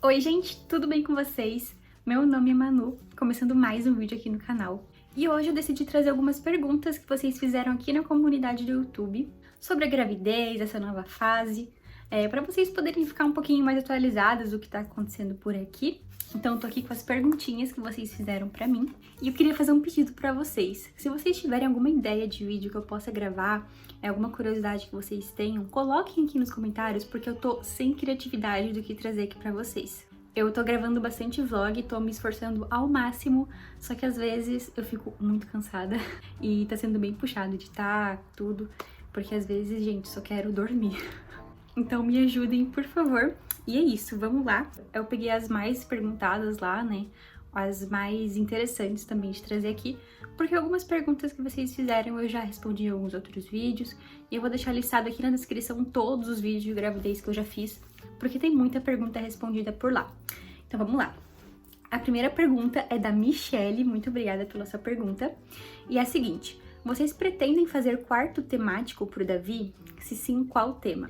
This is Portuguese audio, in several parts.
Oi gente, tudo bem com vocês? Meu nome é Manu, começando mais um vídeo aqui no canal. E hoje eu decidi trazer algumas perguntas que vocês fizeram aqui na comunidade do YouTube sobre a gravidez, essa nova fase, para vocês poderem ficar um pouquinho mais atualizadas do que tá acontecendo por aqui. Então eu tô aqui com as perguntinhas que vocês fizeram pra mim. E eu queria fazer um pedido pra vocês. Se vocês tiverem alguma ideia de vídeo que eu possa gravar, alguma curiosidade que vocês tenham, coloquem aqui nos comentários, porque eu tô sem criatividade do que trazer aqui pra vocês. Eu tô gravando bastante vlog, tô me esforçando ao máximo, só que às vezes eu fico muito cansada e tá sendo bem puxado editar tudo, porque às vezes, gente, só quero dormir. Então me ajudem, por favor. E é isso, vamos lá. Eu peguei as mais perguntadas lá, né? As mais interessantes também de trazer aqui, porque algumas perguntas que vocês fizeram eu já respondi em alguns outros vídeos, e eu vou deixar listado aqui na descrição todos os vídeos de gravidez que eu já fiz, porque tem muita pergunta respondida por lá. Então vamos lá. A primeira pergunta é da Michelle, muito obrigada pela sua pergunta, e é a seguinte: vocês pretendem fazer quarto temático pro Davi? Se sim, qual tema?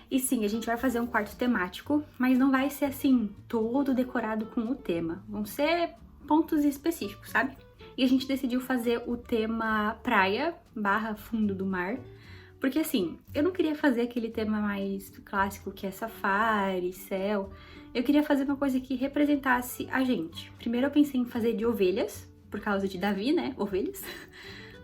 E sim, a gente vai fazer um quarto temático, mas não vai ser assim, todo decorado com o tema. Vão ser pontos específicos, sabe? E a gente decidiu fazer o tema praia / fundo do mar, porque assim, eu não queria fazer aquele tema mais clássico que é safari, céu. Eu queria fazer uma coisa que representasse a gente. Primeiro eu pensei em fazer de ovelhas, por causa de Davi, né? Ovelhas.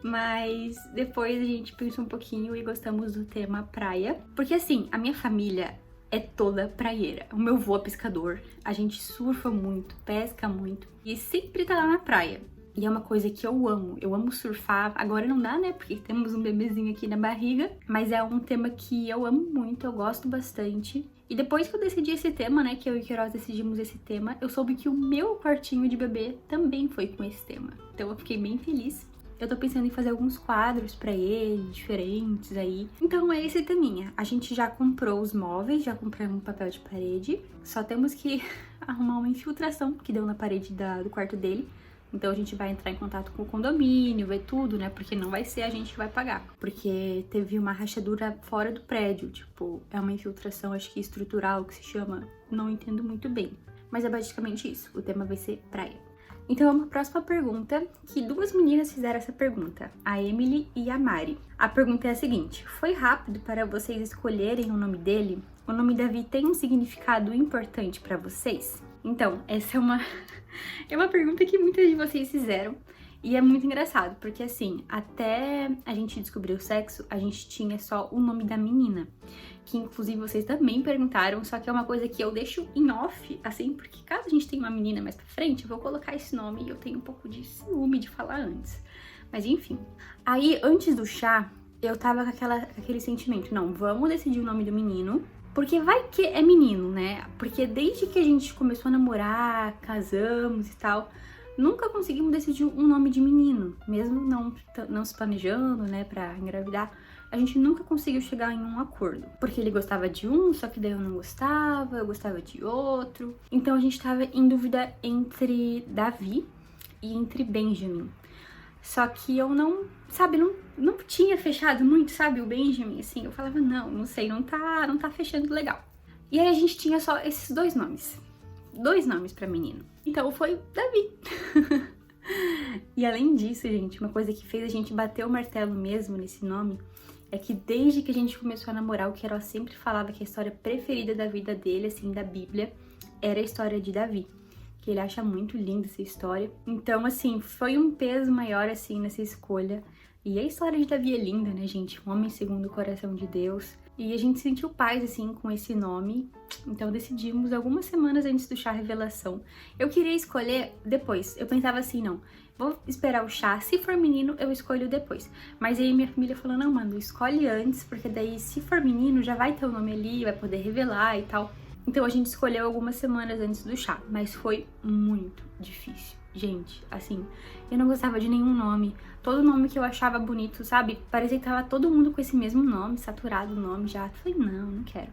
Mas depois a gente pensou um pouquinho e gostamos do tema praia. Porque assim, a minha família é toda praieira. O meu avô é pescador, a gente surfa muito, pesca muito e sempre tá lá na praia. E é uma coisa que eu amo surfar. Agora não dá, né, porque temos um bebezinho aqui na barriga. Mas é um tema que eu amo muito, eu gosto bastante. E depois que eu decidi esse tema, né, que eu e Queiroz decidimos esse tema, eu soube que o meu quartinho de bebê também foi com esse tema. Então eu fiquei bem feliz. Eu tô pensando em fazer alguns quadros pra ele, diferentes aí. Então é esse teminha. A gente já comprou os móveis, já compramos um papel de parede. Só temos que arrumar uma infiltração que deu na parede do quarto dele. Então a gente vai entrar em contato com o condomínio, ver tudo, né? Porque não vai ser a gente que vai pagar. Porque teve uma rachadura fora do prédio, tipo, é uma infiltração, acho que estrutural, que se chama. Não entendo muito bem. Mas é basicamente isso. O tema vai ser praia. Então vamos para a próxima pergunta, que duas meninas fizeram essa pergunta, a Emily e a Mari. A pergunta é a seguinte: foi rápido para vocês escolherem o nome dele? O nome Davi tem um significado importante para vocês? Então, essa é uma pergunta que muitas de vocês fizeram. E é muito engraçado, porque assim, até a gente descobrir o sexo, a gente tinha só o nome da menina. Que inclusive vocês também perguntaram, só que é uma coisa que eu deixo em off, assim, porque caso a gente tenha uma menina mais pra frente, eu vou colocar esse nome e eu tenho um pouco de ciúme de falar antes. Mas enfim. Aí, antes do chá, eu tava com aquele sentimento, não, vamos decidir o nome do menino, porque vai que é menino, né? Porque desde que a gente começou a namorar, casamos e tal, nunca conseguimos decidir um nome de menino, mesmo não se planejando, né, pra engravidar. A gente nunca conseguiu chegar em um acordo, porque ele gostava de um, só que daí eu não gostava, eu gostava de outro. Então a gente tava em dúvida entre Davi e entre Benjamin. Só que eu não tinha fechado muito, sabe, o Benjamin, assim. Eu falava, não sei, não tá fechando legal. E aí a gente tinha só esses dois nomes pra menino. Então foi Davi. E além disso, gente, uma coisa que fez a gente bater o martelo mesmo nesse nome é que desde que a gente começou a namorar, o Queiroz sempre falava que a história preferida da vida dele, assim, da Bíblia, era a história de Davi. Que ele acha muito linda essa história. Então, assim, foi um peso maior, assim, nessa escolha. E a história de Davi é linda, né, gente? Um homem segundo o coração de Deus. E a gente sentiu paz, assim, com esse nome. Então decidimos algumas semanas antes do chá revelação. Eu queria escolher depois. Eu pensava assim, não, vou esperar o chá. Se for menino, eu escolho depois. Mas aí minha família falou, não, mano, escolhe antes, porque daí se for menino, já vai ter o nome ali, vai poder revelar e tal. Então a gente escolheu algumas semanas antes do chá, mas foi muito difícil. Gente, assim, eu não gostava de nenhum nome. Todo nome que eu achava bonito, sabe? Parecia que tava todo mundo com esse mesmo nome, saturado o nome já. Eu falei, não quero.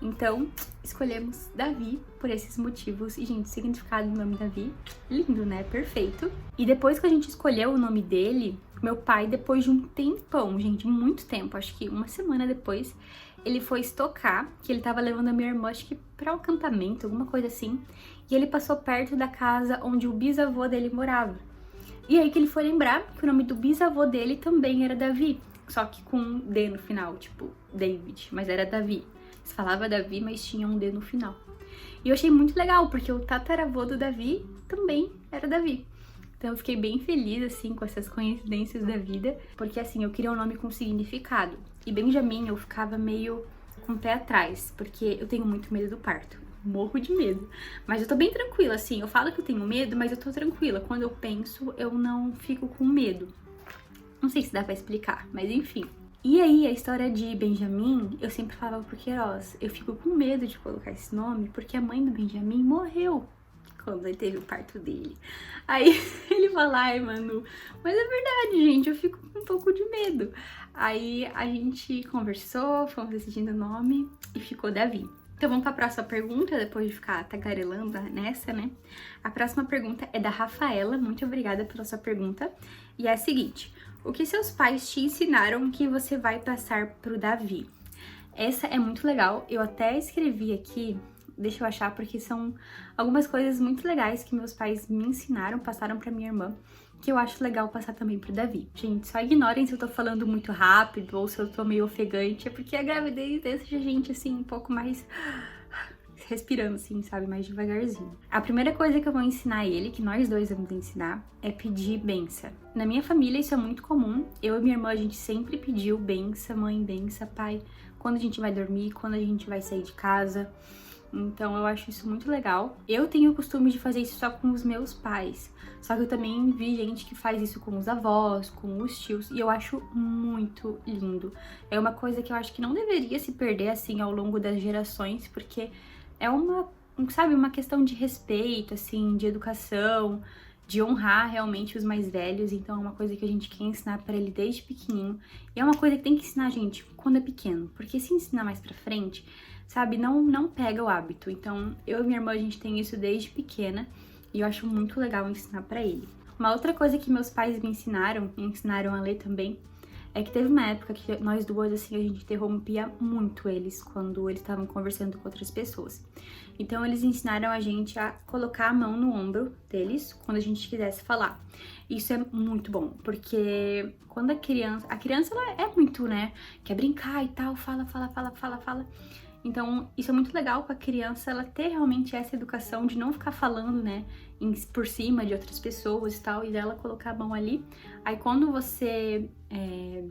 Então, escolhemos Davi por esses motivos. E, gente, o significado do nome Davi, lindo, né? Perfeito. E depois que a gente escolheu o nome dele, meu pai, depois de um tempão, gente, muito tempo, acho que uma semana depois, ele foi estocar, que ele tava levando a minha irmã, acho que pra um acampamento, alguma coisa assim, e ele passou perto da casa onde o bisavô dele morava. E aí que ele foi lembrar que o nome do bisavô dele também era Davi, só que com um D no final, tipo David, mas era Davi. Se falava Davi, mas tinha um D no final. E eu achei muito legal, porque o tataravô do Davi também era Davi. Então eu fiquei bem feliz, assim, com essas coincidências da vida, porque, assim, eu queria um nome com significado. E Benjamin eu ficava meio com o pé atrás, porque eu tenho muito medo do parto. Morro de medo. Mas eu tô bem tranquila, assim, eu falo que eu tenho medo, mas eu tô tranquila. Quando eu penso, eu não fico com medo. Não sei se dá pra explicar, mas enfim. E aí, a história de Benjamin, eu sempre falava pro Queiroz, eu fico com medo de colocar esse nome, porque a mãe do Benjamin morreu quando ele teve o parto dele. Aí ele fala, ai, Manu, mas é verdade, gente, eu fico com um pouco de medo. Aí a gente conversou, fomos decidindo o nome e ficou Davi. Então vamos para a próxima pergunta, depois de ficar tagarelando nessa, né? A próxima pergunta é da Rafaela, muito obrigada pela sua pergunta. E é a seguinte, o que seus pais te ensinaram que você vai passar pro Davi? Essa é muito legal, eu até escrevi aqui, deixa eu achar, porque são algumas coisas muito legais que meus pais me ensinaram, passaram pra minha irmã, que eu acho legal passar também pro Davi. Gente, só ignorem se eu tô falando muito rápido ou se eu tô meio ofegante, é porque a gravidez deixa a gente, assim, um pouco mais respirando, assim, sabe, mais devagarzinho. A primeira coisa que eu vou ensinar ele, que nós dois vamos ensinar, é pedir benção. Na minha família isso é muito comum, eu e minha irmã, a gente sempre pediu benção, mãe, benção, pai, quando a gente vai dormir, quando a gente vai sair de casa. Então eu acho isso muito legal. Eu tenho o costume de fazer isso só com os meus pais. Só que eu também vi gente que faz isso com os avós, com os tios. E eu acho muito lindo. É uma coisa que eu acho que não deveria se perder assim ao longo das gerações. Porque é sabe, uma questão de respeito, assim, de educação, de honrar realmente os mais velhos. Então é uma coisa que a gente quer ensinar pra ele desde pequenininho. E é uma coisa que tem que ensinar a gente quando é pequeno. Porque se ensinar mais pra frente, sabe, não pega o hábito. Então, eu e minha irmã, a gente tem isso desde pequena e eu acho muito legal ensinar pra ele. Uma outra coisa que meus pais me ensinaram a ler também, é que teve uma época que nós duas, assim, a gente interrompia muito eles quando eles estavam conversando com outras pessoas. Então, eles ensinaram a gente a colocar a mão no ombro deles quando a gente quisesse falar. Isso é muito bom, porque quando a criança ela é muito, né, quer brincar e tal, fala. Então, isso é muito legal com a criança, ela ter realmente essa educação de não ficar falando, né, por cima de outras pessoas e tal, e dela colocar a mão ali. Aí, quando você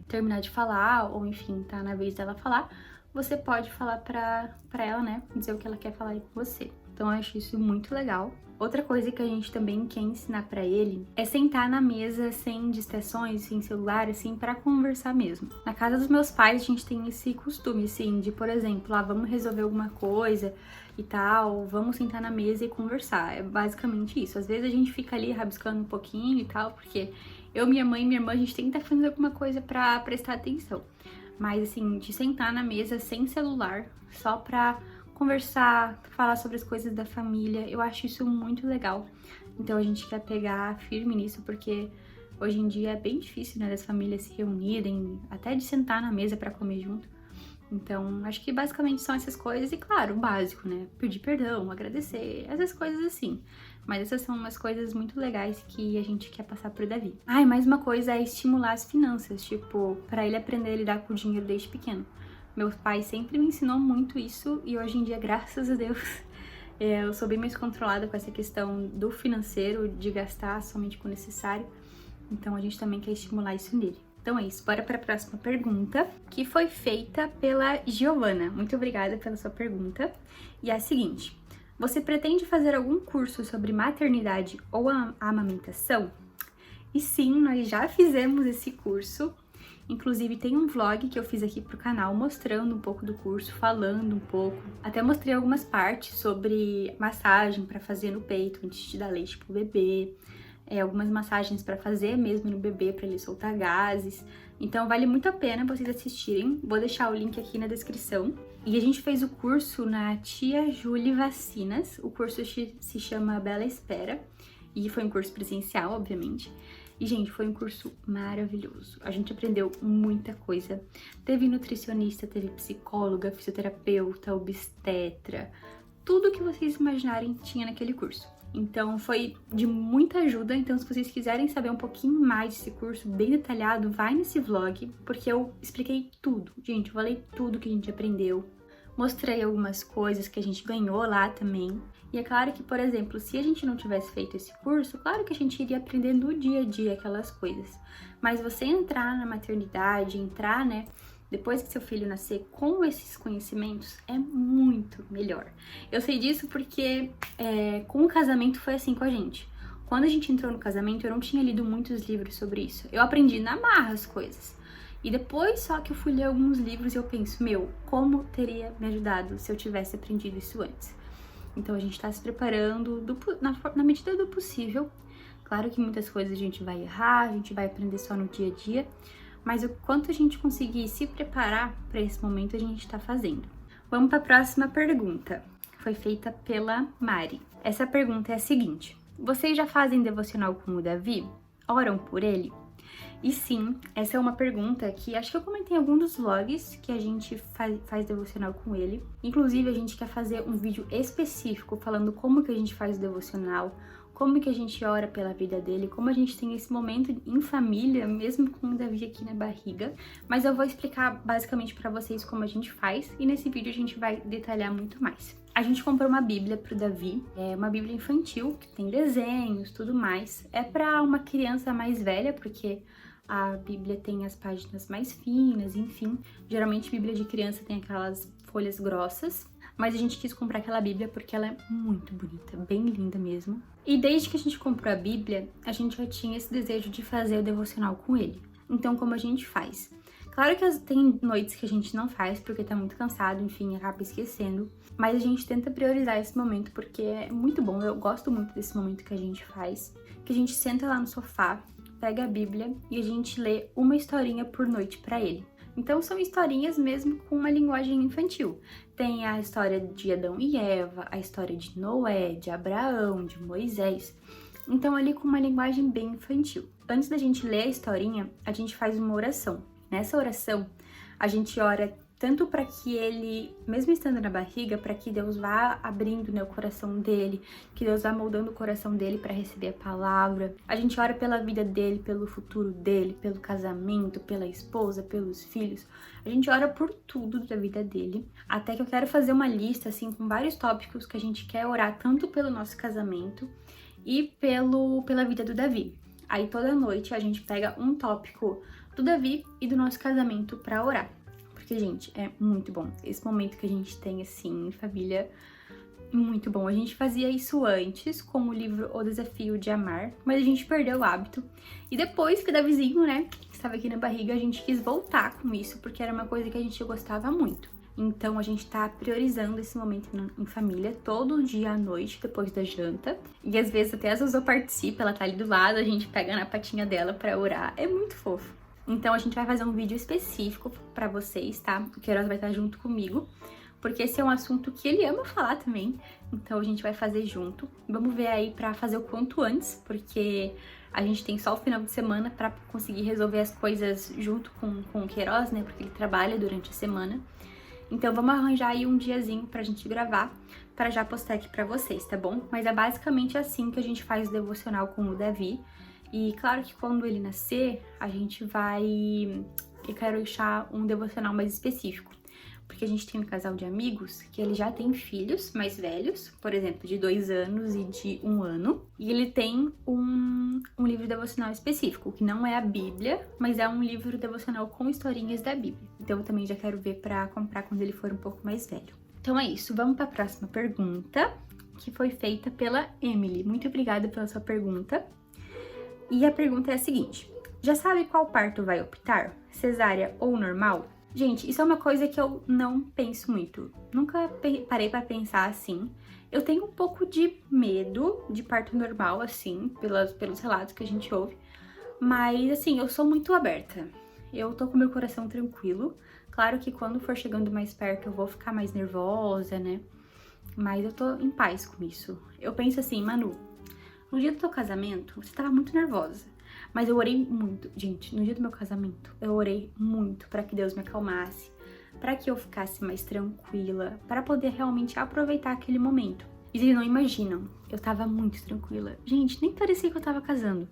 terminar de falar, ou enfim, tá na vez dela falar, você pode falar pra ela, né, dizer o que ela quer falar aí com você. Então, eu acho isso muito legal. Outra coisa que a gente também quer ensinar pra ele é sentar na mesa sem distrações, sem celular, assim, pra conversar mesmo. Na casa dos meus pais, a gente tem esse costume, assim, de, por exemplo, vamos resolver alguma coisa e tal, vamos sentar na mesa e conversar. É basicamente isso. Às vezes a gente fica ali rabiscando um pouquinho e tal, porque eu, minha mãe e minha irmã, a gente tem que estar fazendo alguma coisa pra prestar atenção. Mas, assim, de sentar na mesa sem celular, só pra conversar, falar sobre as coisas da família, eu acho isso muito legal. Então a gente quer pegar firme nisso, porque hoje em dia é bem difícil, né, das famílias se reunirem, até de sentar na mesa pra comer junto. Então, acho que basicamente são essas coisas e, claro, o básico, né, pedir perdão, agradecer, essas coisas assim. Mas essas são umas coisas muito legais que a gente quer passar pro Davi. Ah, e mais uma coisa é estimular as finanças, tipo, pra ele aprender a lidar com o dinheiro desde pequeno. Meu pai sempre me ensinou muito isso e hoje em dia, graças a Deus, eu sou bem mais controlada com essa questão do financeiro, de gastar somente com o necessário. Então a gente também quer estimular isso nele. Então é isso, bora para a próxima pergunta, que foi feita pela Giovana. Muito obrigada pela sua pergunta. E é a seguinte, você pretende fazer algum curso sobre maternidade ou amamentação? E sim, nós já fizemos esse curso. Inclusive tem um vlog que eu fiz aqui pro canal mostrando um pouco do curso, falando um pouco. Até mostrei algumas partes sobre massagem para fazer no peito antes de dar leite pro bebê. Algumas massagens para fazer mesmo no bebê para ele soltar gases. Então vale muito a pena vocês assistirem. Vou deixar o link aqui na descrição. E a gente fez o curso na Tia Julie Vacinas. O curso se chama Bela Espera. E foi um curso presencial, obviamente. E, gente, foi um curso maravilhoso. A gente aprendeu muita coisa. Teve nutricionista, teve psicóloga, fisioterapeuta, obstetra. Tudo que vocês imaginarem tinha naquele curso. Então, foi de muita ajuda. Então, se vocês quiserem saber um pouquinho mais desse curso bem detalhado, vai nesse vlog, porque eu expliquei tudo. Gente, eu falei tudo que a gente aprendeu. Mostrei algumas coisas que a gente ganhou lá também. E é claro que, por exemplo, se a gente não tivesse feito esse curso, claro que a gente iria aprender no dia a dia aquelas coisas. Mas você entrar na maternidade, entrar, né, depois que seu filho nascer com esses conhecimentos, é muito melhor. Eu sei disso porque com o casamento foi assim com a gente. Quando a gente entrou no casamento, eu não tinha lido muitos livros sobre isso. Eu aprendi na marra as coisas. E depois só que eu fui ler alguns livros e eu penso, como teria me ajudado se eu tivesse aprendido isso antes? Então a gente tá se preparando na medida do possível. Claro que muitas coisas a gente vai errar, a gente vai aprender só no dia a dia, mas o quanto a gente conseguir se preparar para esse momento a gente tá fazendo. Vamos para a próxima pergunta. Foi feita pela Mari. Essa pergunta é a seguinte: vocês já fazem devocional com o Davi? Oram por ele? E sim, essa é uma pergunta que acho que eu comentei em algum dos vlogs que a gente faz devocional com ele. Inclusive, a gente quer fazer um vídeo específico falando como que a gente faz o devocional, como que a gente ora pela vida dele, como a gente tem esse momento em família, mesmo com o Davi aqui na barriga. Mas eu vou explicar basicamente pra vocês como a gente faz e nesse vídeo a gente vai detalhar muito mais. A gente comprou uma Bíblia pro Davi, uma Bíblia infantil, que tem desenhos, tudo mais. É pra uma criança mais velha, porque a Bíblia tem as páginas mais finas, enfim. Geralmente, Bíblia de criança tem aquelas folhas grossas. Mas a gente quis comprar aquela Bíblia porque ela é muito bonita, bem linda mesmo. E desde que a gente comprou a Bíblia, a gente já tinha esse desejo de fazer o devocional com ele. Então, como a gente faz? Claro que tem noites que a gente não faz porque tá muito cansado, enfim, acaba esquecendo. Mas a gente tenta priorizar esse momento porque é muito bom, eu gosto muito desse momento que a gente faz. Que a gente senta lá no sofá, pega a Bíblia e a gente lê uma historinha por noite pra ele. Então são historinhas mesmo com uma linguagem infantil. Tem a história de Adão e Eva, a história de Noé, de Abraão, de Moisés. Então ali com uma linguagem bem infantil. Antes da gente ler a historinha, a gente faz uma oração. Nessa oração, a gente ora tanto para que ele, mesmo estando na barriga, para que Deus vá abrindo, né, o coração dele, que Deus vá moldando o coração dele para receber a palavra. A gente ora pela vida dele, pelo futuro dele, pelo casamento, pela esposa, pelos filhos. A gente ora por tudo da vida dele. Até que eu quero fazer uma lista, assim, com vários tópicos que a gente quer orar tanto pelo nosso casamento e pela vida do Davi. Aí toda noite a gente pega um tópico do Davi e do nosso casamento para orar. Porque, gente, é muito bom. Esse momento que a gente tem, assim, em família, muito bom. A gente fazia isso antes com o livro O Desafio de Amar, mas a gente perdeu o hábito. E depois que o Davizinho, né, estava aqui na barriga, a gente quis voltar com isso, porque era uma coisa que a gente gostava muito. Então, a gente tá priorizando esse momento em família, todo dia à noite, depois da janta. E às vezes até a Zuzô participa, ela tá ali do lado, a gente pega na patinha dela pra orar. É muito fofo. Então, a gente vai fazer um vídeo específico pra vocês, tá? O Queiroz vai estar junto comigo, porque esse é um assunto que ele ama falar também. Então, a gente vai fazer junto. Vamos ver aí pra fazer o quanto antes, porque a gente tem só o final de semana pra conseguir resolver as coisas junto com o Queiroz, né? Porque ele trabalha durante a semana. Então, vamos arranjar aí um diazinho pra gente gravar, pra já postar aqui pra vocês, tá bom? Mas é basicamente assim que a gente faz o devocional com o Davi. E claro que quando ele nascer, a gente vai... Eu quero deixar um devocional mais específico. Porque a gente tem um casal de amigos que ele já tem filhos mais velhos, por exemplo, de 2 anos e de 1 ano. E ele tem um livro devocional específico, que não é a Bíblia, mas é um livro devocional com historinhas da Bíblia. Então eu também já quero ver pra comprar quando ele for um pouco mais velho. Então é isso, vamos pra próxima pergunta, que foi feita pela Emily. Muito obrigada pela sua pergunta. E a pergunta é a seguinte: já sabe qual parto vai optar? Cesárea ou normal? Gente, isso é uma coisa que eu não penso muito. Nunca parei pra pensar assim. Eu tenho um pouco de medo de parto normal, assim, pelos relatos que a gente ouve. Mas, assim, eu sou muito aberta. Eu tô com meu coração tranquilo. Claro que quando for chegando mais perto eu vou ficar mais nervosa, né? Mas eu tô em paz com isso. Eu penso assim, Manu, no dia do teu casamento, você tava muito nervosa. Mas eu orei muito, gente, no dia do meu casamento, eu orei muito pra que Deus me acalmasse, pra que eu ficasse mais tranquila, pra poder realmente aproveitar aquele momento. E vocês não imaginam, eu tava muito tranquila. Gente, nem parecia que eu tava casando.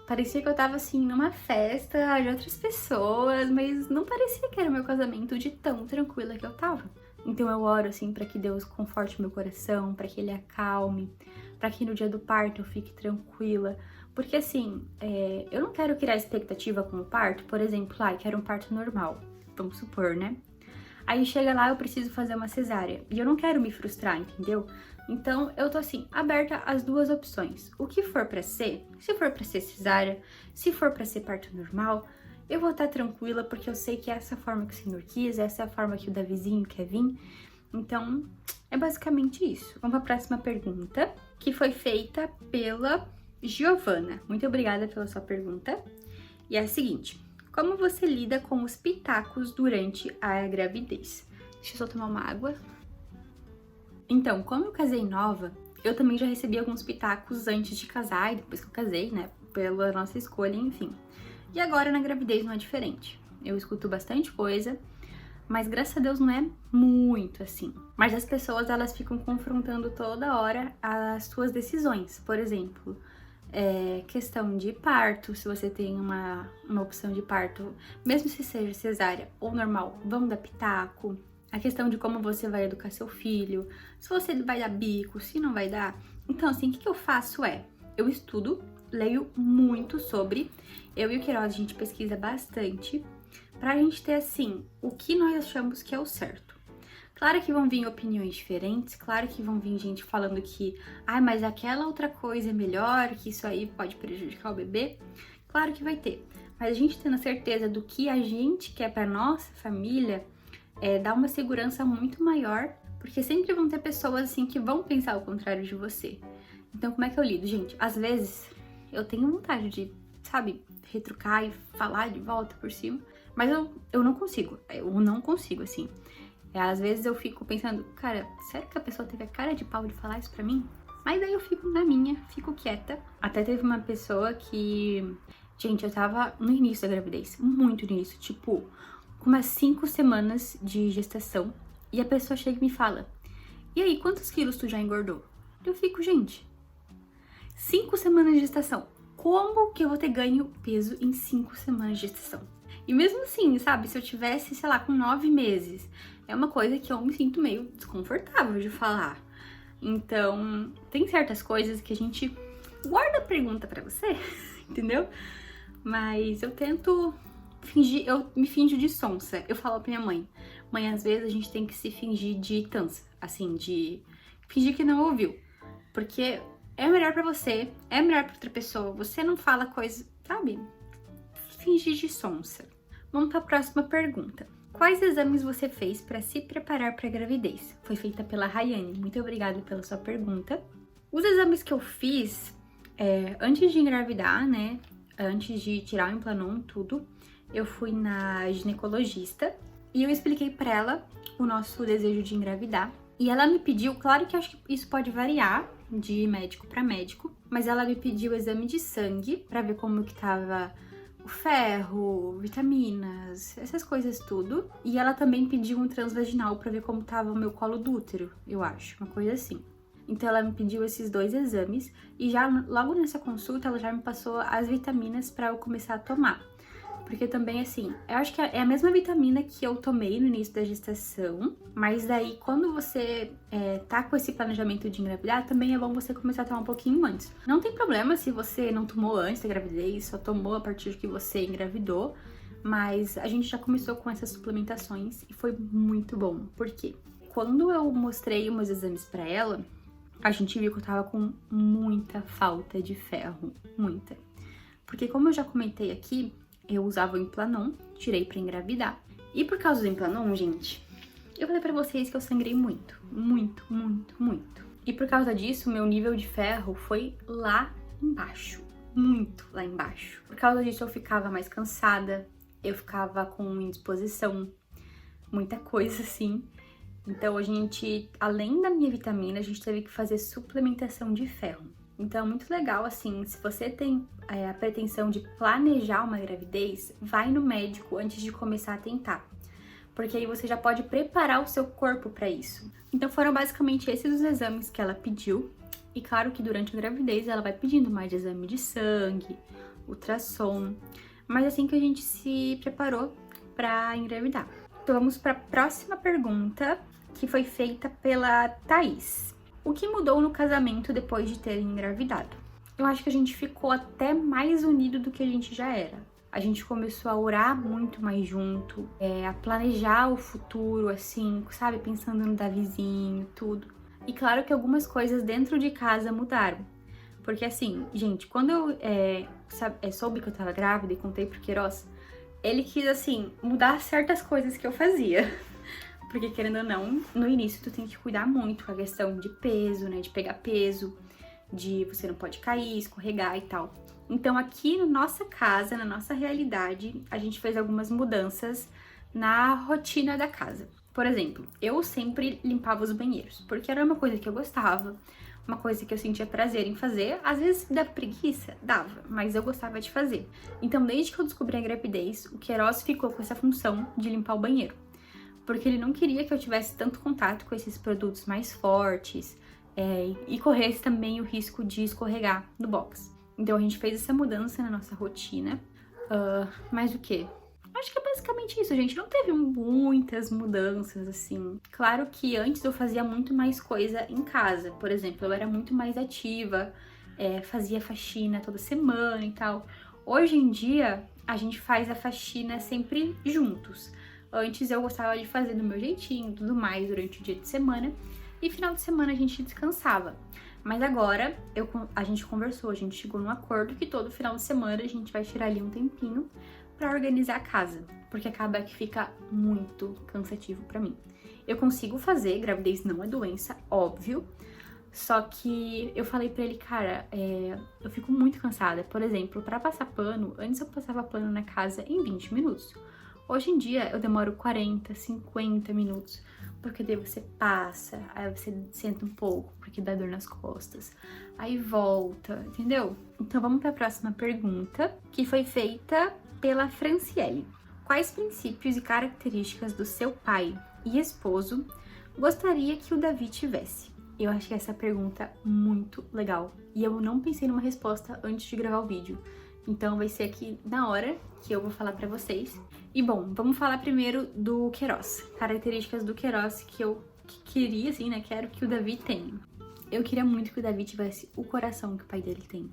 Parecia que eu tava, assim, numa festa de outras pessoas, mas não parecia que era o meu casamento de tão tranquila que eu tava. Então eu oro, assim, pra que Deus conforte meu coração, pra que Ele acalme, pra que no dia do parto eu fique tranquila. Porque, assim, eu não quero criar expectativa com o parto, por exemplo, quero um parto normal, vamos supor, né? Aí chega lá, eu preciso fazer uma cesárea, e eu não quero me frustrar, entendeu? Então, eu tô assim, aberta às duas opções. O que for pra ser, se for pra ser cesárea, se for pra ser parto normal, eu vou estar tranquila, porque eu sei que é essa forma que o Senhor quis, essa é a forma que o Davizinho quer vir. Então, é basicamente isso. Vamos pra próxima pergunta, que foi feita pela Giovana. Muito obrigada pela sua pergunta. E é a seguinte: como você lida com os pitacos durante a gravidez? Deixa eu só tomar uma água. Então, como eu casei nova, eu também já recebi alguns pitacos antes de casar e depois que eu casei, né? Pela nossa escolha, enfim. E agora na gravidez não é diferente. Eu escuto bastante coisa, mas graças a Deus não é muito assim. Mas as pessoas, elas ficam confrontando toda hora as suas decisões. Por exemplo, questão de parto, se você tem uma opção de parto, mesmo se seja cesárea ou normal, vão dar pitaco. A questão de como você vai educar seu filho, se você vai dar bico, se não vai dar. Então, assim, o que eu faço eu estudo, leio muito sobre, eu e o Queiroz, a gente pesquisa bastante, pra gente ter, assim, o que nós achamos que é o certo. Claro que vão vir opiniões diferentes, claro que vão vir gente falando que, mas aquela outra coisa é melhor, que isso aí pode prejudicar o bebê. Claro que vai ter, mas a gente tendo a certeza do que a gente quer pra nossa família, dá uma segurança muito maior, porque sempre vão ter pessoas assim que vão pensar o contrário de você. Então, como é que eu lido, gente? Às vezes, eu tenho vontade de, sabe, retrucar e falar de volta por cima, mas eu não consigo. Eu não consigo, assim. Às vezes eu fico pensando, cara, sério que a pessoa teve a cara de pau de falar isso pra mim? Mas daí eu fico na minha, fico quieta. Até teve uma pessoa que... Gente, eu tava no início da gravidez, muito no início, tipo, com umas 5 semanas de gestação. E a pessoa chega e me fala, e aí, quantos quilos tu já engordou? Eu fico, gente, 5 semanas de gestação. Como que eu vou ter ganho peso em 5 semanas de gestação? E mesmo assim, sabe, se eu tivesse, sei lá, com 9 meses, é uma coisa que eu me sinto meio desconfortável de falar. Então, tem certas coisas que a gente guarda a pergunta pra você, entendeu? Mas eu tento fingir, eu me finjo de sonsa. Eu falo pra minha mãe, às vezes a gente tem que se fingir de tansa, assim, de fingir que não ouviu. Porque é melhor pra você, é melhor pra outra pessoa, você não fala coisa, sabe? Fingir de sonsa. Vamos pra próxima pergunta. Quais exames você fez para se preparar para a gravidez? Foi feita pela Rayane. Muito obrigada pela sua pergunta. Os exames que eu fiz antes de engravidar, né? Antes de tirar o Implanon, tudo, eu fui na ginecologista e eu expliquei para ela o nosso desejo de engravidar. E ela me pediu, claro que acho que isso pode variar de médico para médico, mas ela me pediu o exame de sangue para ver como que tava o ferro, vitaminas, essas coisas tudo. E ela também pediu um transvaginal pra ver como tava o meu colo do útero, eu acho, uma coisa assim. Então ela me pediu esses 2 exames e já logo nessa consulta ela já me passou as vitaminas pra eu começar a tomar. Porque também, assim, eu acho que é a mesma vitamina que eu tomei no início da gestação, mas daí quando você tá com esse planejamento de engravidar, também é bom você começar a tomar um pouquinho antes. Não tem problema se você não tomou antes da gravidez, só tomou a partir que você engravidou, mas a gente já começou com essas suplementações e foi muito bom. Por quê? Quando eu mostrei os meus exames pra ela, a gente viu que eu tava com muita falta de ferro, muita. Porque como eu já comentei aqui, eu usava o Implanon, tirei pra engravidar. E por causa do Implanon, gente, eu falei pra vocês que eu sangrei muito, muito, muito, muito. E por causa disso, meu nível de ferro foi lá embaixo, muito lá embaixo. Por causa disso, eu ficava mais cansada, eu ficava com indisposição, muita coisa assim. Então a gente, além da minha vitamina, a gente teve que fazer suplementação de ferro. Então é muito legal, assim, se você tem a pretensão de planejar uma gravidez, vai no médico antes de começar a tentar. Porque aí você já pode preparar o seu corpo para isso. Então foram basicamente esses os exames que ela pediu. E claro que durante a gravidez ela vai pedindo mais exame de sangue, ultrassom. Mas assim que a gente se preparou para engravidar. Então vamos para a próxima pergunta, que foi feita pela Thaís. O que mudou no casamento depois de ter engravidado? Eu acho que a gente ficou até mais unido do que a gente já era. A gente começou a orar muito mais junto, a planejar o futuro, assim, sabe? Pensando no Davizinho, tudo. E claro que algumas coisas dentro de casa mudaram. Porque assim, gente, quando eu soube que eu tava grávida e contei pro Queiroz, ele quis, assim, mudar certas coisas que eu fazia. Porque, querendo ou não, no início tu tem que cuidar muito com a questão de peso, né? De pegar peso, de você não pode cair, escorregar e tal. Então, aqui na nossa casa, na nossa realidade, a gente fez algumas mudanças na rotina da casa. Por exemplo, eu sempre limpava os banheiros, porque era uma coisa que eu gostava, uma coisa que eu sentia prazer em fazer. Às vezes dava preguiça, dava, mas eu gostava de fazer. Então, desde que eu descobri a gravidez, o Queiroz ficou com essa função de limpar o banheiro, porque ele não queria que eu tivesse tanto contato com esses produtos mais fortes e corresse também o risco de escorregar no box. Então a gente fez essa mudança na nossa rotina. Mas o quê? Acho que é basicamente isso, gente. Não teve muitas mudanças, assim. Claro que antes eu fazia muito mais coisa em casa. Por exemplo, eu era muito mais ativa, fazia faxina toda semana e tal. Hoje em dia, a gente faz a faxina sempre juntos. Antes eu gostava de fazer do meu jeitinho, tudo mais, durante o dia de semana. E final de semana a gente descansava. Mas agora a gente conversou, a gente chegou num acordo que todo final de semana a gente vai tirar ali um tempinho pra organizar a casa. Porque acaba que fica muito cansativo pra mim. Eu consigo fazer, gravidez não é doença, óbvio. Só que eu falei pra ele, cara, eu fico muito cansada. Por exemplo, pra passar pano, antes eu passava pano na casa em 20 minutos. Hoje em dia eu demoro 40, 50 minutos, porque daí você passa, aí você senta um pouco, porque dá dor nas costas, aí volta, entendeu? Então vamos para a próxima pergunta, que foi feita pela Franciele. Quais princípios e características do seu pai e esposo gostaria que o Davi tivesse? Eu achei essa pergunta muito legal e eu não pensei numa resposta antes de gravar o vídeo. Então vai ser aqui na hora que eu vou falar pra vocês. E bom, vamos falar primeiro do Queiroz. Características do Queiroz que eu queria, assim, né? Quero que o Davi tenha. Eu queria muito que o Davi tivesse o coração que o pai dele tem.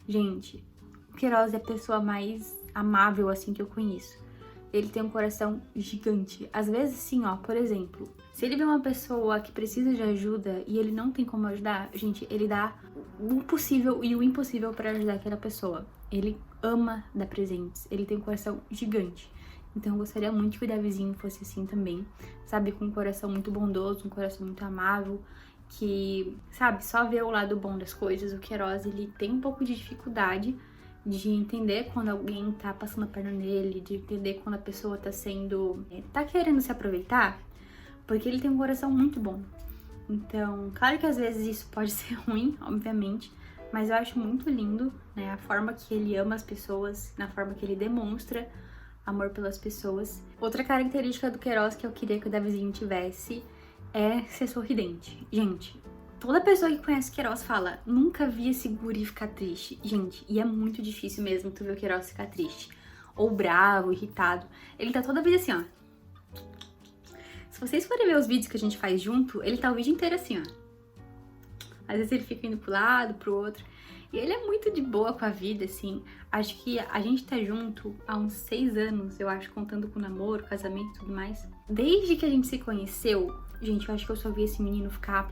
Gente, o Queiroz é a pessoa mais amável, assim, que eu conheço. Ele tem um coração gigante. Às vezes, assim, ó, por exemplo, se ele vê uma pessoa que precisa de ajuda e ele não tem como ajudar, gente, ele dá o possível e o impossível pra ajudar aquela pessoa. Ele ama dar presentes, ele tem um coração gigante. Então eu gostaria muito que o Davizinho fosse assim também, sabe? Com um coração muito bondoso, um coração muito amável, que, sabe, só vê o lado bom das coisas. O Queiroz, ele tem um pouco de dificuldade de entender quando alguém tá passando a perna nele, de entender quando a pessoa tá querendo se aproveitar, porque ele tem um coração muito bom. Então, claro que às vezes isso pode ser ruim, obviamente, mas eu acho muito lindo, né, a forma que ele ama as pessoas, na forma que ele demonstra amor pelas pessoas. Outra característica do Queiroz que eu queria que o Davizinho tivesse é ser sorridente. Gente, toda pessoa que conhece o Queiroz fala, nunca vi esse guri ficar triste. Gente, e é muito difícil mesmo tu ver o Queiroz ficar triste. Ou bravo, irritado. Ele tá toda vez assim, ó. Se vocês forem ver os vídeos que a gente faz junto, ele tá o vídeo inteiro assim, ó. Às vezes ele fica indo pro lado, pro outro. E ele é muito de boa com a vida, assim. Acho que a gente tá junto há uns 6 anos, eu acho, contando com namoro, casamento e tudo mais. Desde que a gente se conheceu, gente, eu acho que eu só vi esse menino ficar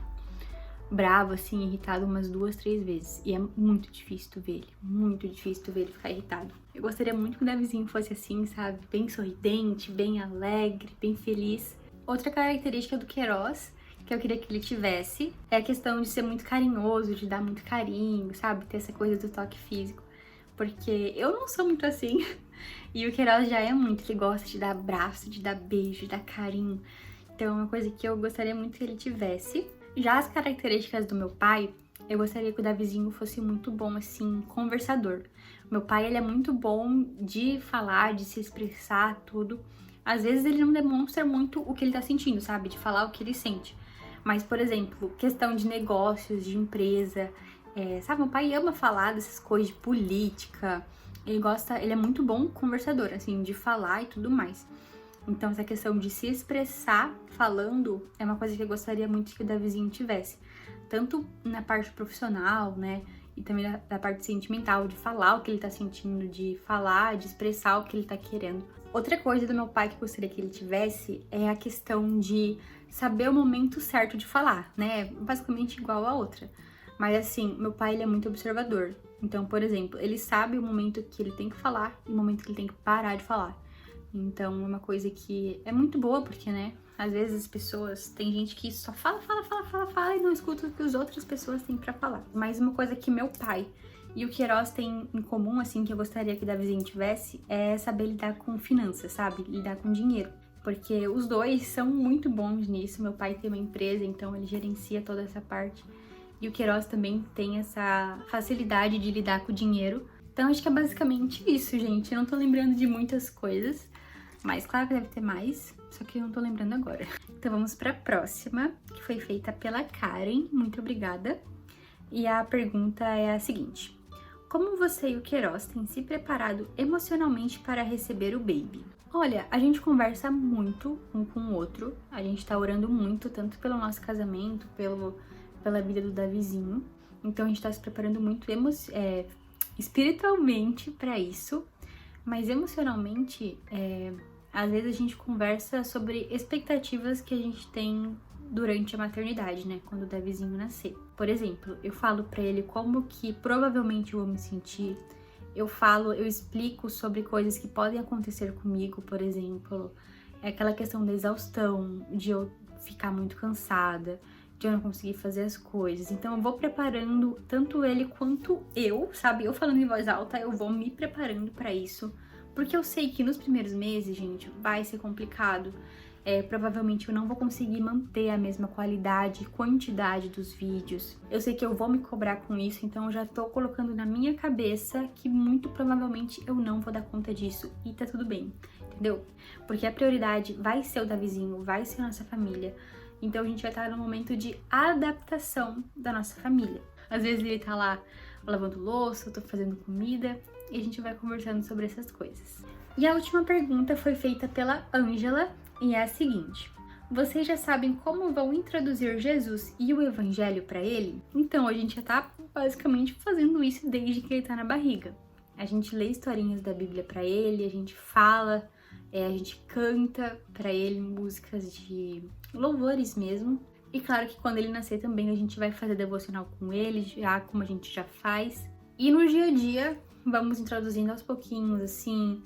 bravo, assim, irritado umas 2, 3 vezes. E é muito difícil tu ver ele. Muito difícil tu ver ele ficar irritado. Eu gostaria muito que o Davizinho fosse assim, sabe? Bem sorridente, bem alegre, bem feliz. Outra característica do Queiroz que eu queria que ele tivesse é a questão de ser muito carinhoso, de dar muito carinho, sabe? Ter essa coisa do toque físico. Porque eu não sou muito assim. E o Queiroz já é muito. Ele gosta de dar abraço, de dar beijo, de dar carinho. Então é uma coisa que eu gostaria muito que ele tivesse. Já as características do meu pai, eu gostaria que o Davizinho fosse muito bom, assim, conversador. Meu pai, ele é muito bom de falar, de se expressar, tudo. Às vezes ele não demonstra muito o que ele tá sentindo, sabe? De falar o que ele sente. Mas, por exemplo, questão de negócios, de empresa, sabe? Meu pai ama falar dessas coisas de política. Ele é muito bom conversador, assim, de falar e tudo mais. Então, essa questão de se expressar falando é uma coisa que eu gostaria muito que o Davizinho tivesse. Tanto na parte profissional, né? E também da parte sentimental, de falar o que ele tá sentindo, de falar, de expressar o que ele tá querendo. Outra coisa do meu pai que eu gostaria que ele tivesse é a questão de saber o momento certo de falar, né? Basicamente igual a outra. Mas assim, meu pai, ele é muito observador. Então, por exemplo, ele sabe o momento que ele tem que falar e o momento que ele tem que parar de falar. Então, é uma coisa que é muito boa, porque, né, às vezes as pessoas, tem gente que só fala e não escuta o que as outras pessoas têm pra falar. Mas uma coisa que meu pai e o Queiroz têm em comum, assim, que eu gostaria que o Davizinho tivesse, é saber lidar com finanças, sabe? Lidar com dinheiro. Porque os dois são muito bons nisso. Meu pai tem uma empresa, então ele gerencia toda essa parte. E o Queiroz também tem essa facilidade de lidar com o dinheiro. Então, acho que é basicamente isso, gente. Eu não tô lembrando de muitas coisas. Mas claro que deve ter mais, só que eu não tô lembrando agora. Então vamos pra próxima, que foi feita pela Karen. Muito obrigada. E a pergunta é a seguinte: como você e o Queiroz têm se preparado emocionalmente para receber o baby? Olha, a gente conversa muito um com o outro. A gente tá orando muito, tanto pelo nosso casamento, pela vida do Davizinho. Então a gente tá se preparando muito espiritualmente para isso. Mas emocionalmente, às vezes a gente conversa sobre expectativas que a gente tem durante a maternidade, né? Quando o Davizinho nascer. Por exemplo, eu falo pra ele como que provavelmente eu vou me sentir. Eu explico sobre coisas que podem acontecer comigo, por exemplo. É aquela questão da exaustão, de eu ficar muito cansada, de eu não conseguir fazer as coisas. Então eu vou preparando tanto ele quanto eu, sabe? Eu falando em voz alta, eu vou me preparando pra isso. Porque eu sei que nos primeiros meses, gente, vai ser complicado. Provavelmente eu não vou conseguir manter a mesma qualidade e quantidade dos vídeos. Eu sei que eu vou me cobrar com isso, então eu já tô colocando na minha cabeça que muito provavelmente eu não vou dar conta disso. E tá tudo bem, entendeu? Porque a prioridade vai ser o Davizinho, vai ser a nossa família. Então a gente vai estar no momento de adaptação da nossa família. Às vezes ele tá lá lavando louça, eu tô fazendo comida, e a gente vai conversando sobre essas coisas. E a última pergunta foi feita pela Ângela e é a seguinte: vocês já sabem como vão introduzir Jesus e o Evangelho para ele? Então, a gente já tá basicamente fazendo isso desde que ele tá na barriga. A gente lê historinhas da Bíblia para ele, a gente fala, a gente canta para ele músicas de louvores mesmo. E claro que quando ele nascer também a gente vai fazer devocional com ele, já como a gente já faz. E no dia a dia, vamos introduzindo aos pouquinhos, assim,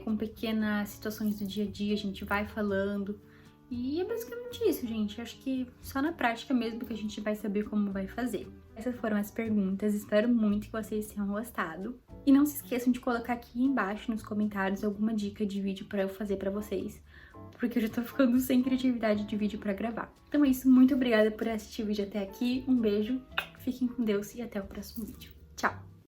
com pequenas situações do dia a dia, a gente vai falando. E é basicamente isso, gente. Acho que só na prática mesmo que a gente vai saber como vai fazer. Essas foram as perguntas, espero muito que vocês tenham gostado. E não se esqueçam de colocar aqui embaixo nos comentários alguma dica de vídeo pra eu fazer pra vocês, porque eu já tô ficando sem criatividade de vídeo pra gravar. Então é isso, muito obrigada por assistir o vídeo até aqui, um beijo, fiquem com Deus e até o próximo vídeo. Tchau!